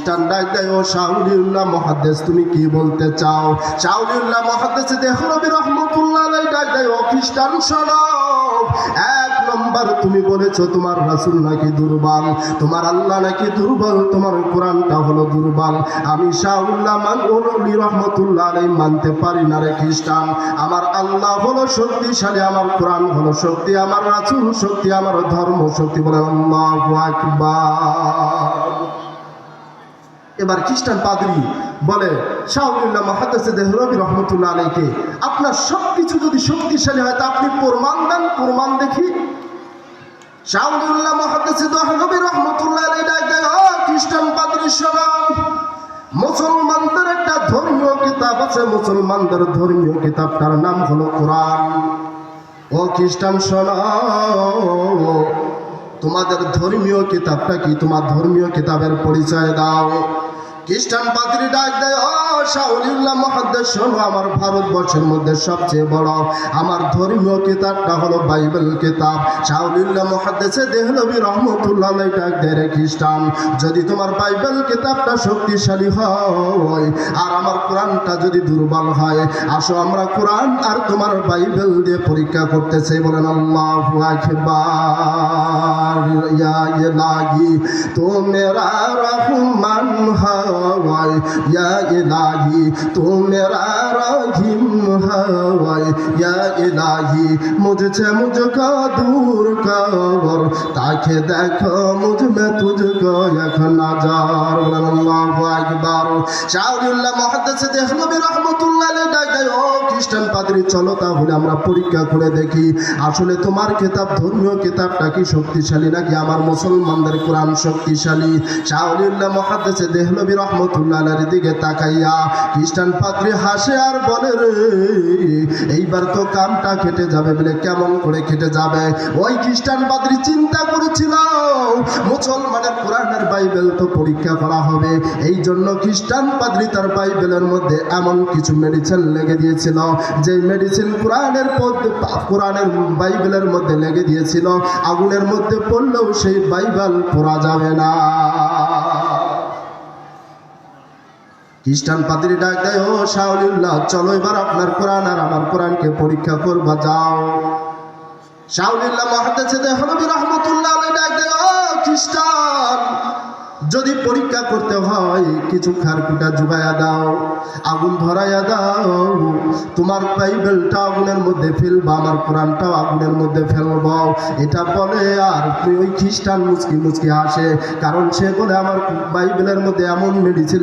খ্রিস্টান ডাক দেয়, ও শাউলিউল্লাহ মুহাদ্দিস তুমি কি বলতে চাও? শাউলিউল্লাহ মুহাদ্দিস দেহলভী রাহমাতুল্লাহ আলাইহি ডাক দেয়, ও খ্রিস্টান শোনো, এক নম্বর তুমি বলেছো তোমার রাসূল নাকি দুর্বল, তোমার আল্লাহ নাকি দুর্বল, তোমার কোরআনটা হলো দুর্বল। আমি শাউলিউল্লাহ দেহলভী রাহমাতুল্লাহ আলাইহি মানতে পারি না রে খ্রিস্টান। আমার আল্লাহ হলো শক্তিশালী, আমার কোরআন হলো শক্তি, আমার রাসূল শক্তি, আমার ধর্ম শক্তি। বলে আল্লাহু আকবার। এবার খ্রিস্টান পাদ্রী বলে, শাউলিউল্লাহ মুহাদ্দিস দেহলভী রাহমাতুল্লাহ আলাইহি, আপনার সবকিছু যদি শক্তিশালী হয় তা আপনি প্রমাণ দেন, প্রমাণ দেখি। শাউলিউল্লাহ মুহাদ্দিস দেহলভী রাহমাতুল্লাহ আলাইহি ডাক দেয়, ও খ্রিস্টান পাদ্রী শোনো, মুসলমানদের একটা ধর্মীয় কিতাব আছে, মুসলমানদের ধর্মীয় কিতাবটার নাম হলো কোরআন। ও খ্রিস্টান শোনো, তোমাদের ধর্মীয় কিতাবটা কি? তোমার ধর্মীয় কিতাবের পরিচয় দাও। খ্রিস্টান পাদ্রী ডাক দেয়, ও শাউলিউল্লাহ মুহাদ্দিস শোনো, আমার ভারতবর্ষের মধ্যে সবচেয়ে বড় আমার ধর্মীয় কিতাবটা হলো বাইবেল কিতাব। শাউলিউল্লাহ মুহাদ্দিস দেহলভী রাহমাতুল্লাহ আলাইহি ডাক দেয়, রে খ্রিস্টান, যদি তোমার বাইবেল কিতাবটা শক্তিশালী হয় আর আমার কোরআনটা যদি দুর্বল হয়, আসো আমরা কোরআন আর তোমার বাইবেল দিয়ে পরীক্ষা করতে চাই। বলেন আল্লাহু আকবার। ইয়া ইলাহি তো মেরা রহমান হাওয়াই, ইয়া ইলাহি তো মেরা রহিম হাওয়াই, ইয়া ইলাহি মুঝसे मुझको दूर कर, ताकि देखो मुझ में तुझको एक नजर। अल्लाहु আকবার। শাউলিউল্লাহ মুহাদ্দিস দেহলভী রাহমাতুল্লাহ আলাইহি ডাক দেয়, ও খ্রিস্টান পাদ্রী চলো তাহলে আমরা পরীক্ষা করে দেখি আসলে তোমার কিতাব ধর্মীয় কিতাবটা কি শক্তিশালী নাকি আমার মুসলমানদের কোরআন শক্তিশালী। শাউলিউল্লাহ মুহাদ্দিস দেহলভী রাহমাতুল্লাহ আলাইহির দিকে তাকাইয়া খ্রিস্টান পাদ্রী হাসে আর বলে, রে এইবার তো কামটা কেটে যাবে। বলে কেমন করে কেটে যাবে? ওই খ্রিস্টান পাদ্রী চিন্তা করেছিল মুসলমানের কোরআনের বাইবেল তো পরীক্ষা করা হবে, এই জন্য খ্রিস্টান পাদ্রী তার বাইবেলের মধ্যে এমন কিছু মেডিসিন লেগে দিয়েছিল, যে মেডিসিন কোরআনের বাইবেলের মধ্যে লেগে দিয়েছিল, আগুনের মধ্যে পড়লেও সেই বাইবেল পড়া যাবে না। খ্রিস্টান পাদ্রী ডাক দেয়, ও শাউলিউল্লাহ চলো এবার আপনার কোরআন আর আমার কোরআনকে পরীক্ষা করবা, যাও। শাউলিউল্লাহ মুহাদ্দিস দেহলভী রাহমাতুল্লাহ আলাইহি ডাক দেয়, ও খ্রিস্টান, যদি পরীক্ষা করতে হয় কিছু খারকুটা জুগাইয়া দাও, আগুন ধরাইয়া দাও, তোমার বাইবেলটা আগুনের মধ্যে ফেলবা, আমার কোরআনটাও আগুনের মধ্যে ফেলব। এটা বলে আর ওই খ্রিস্টান মুচকি মুচকি হাসে, কারণ সে বলে আমার বাইবেলের মধ্যে এমন মেডিসিন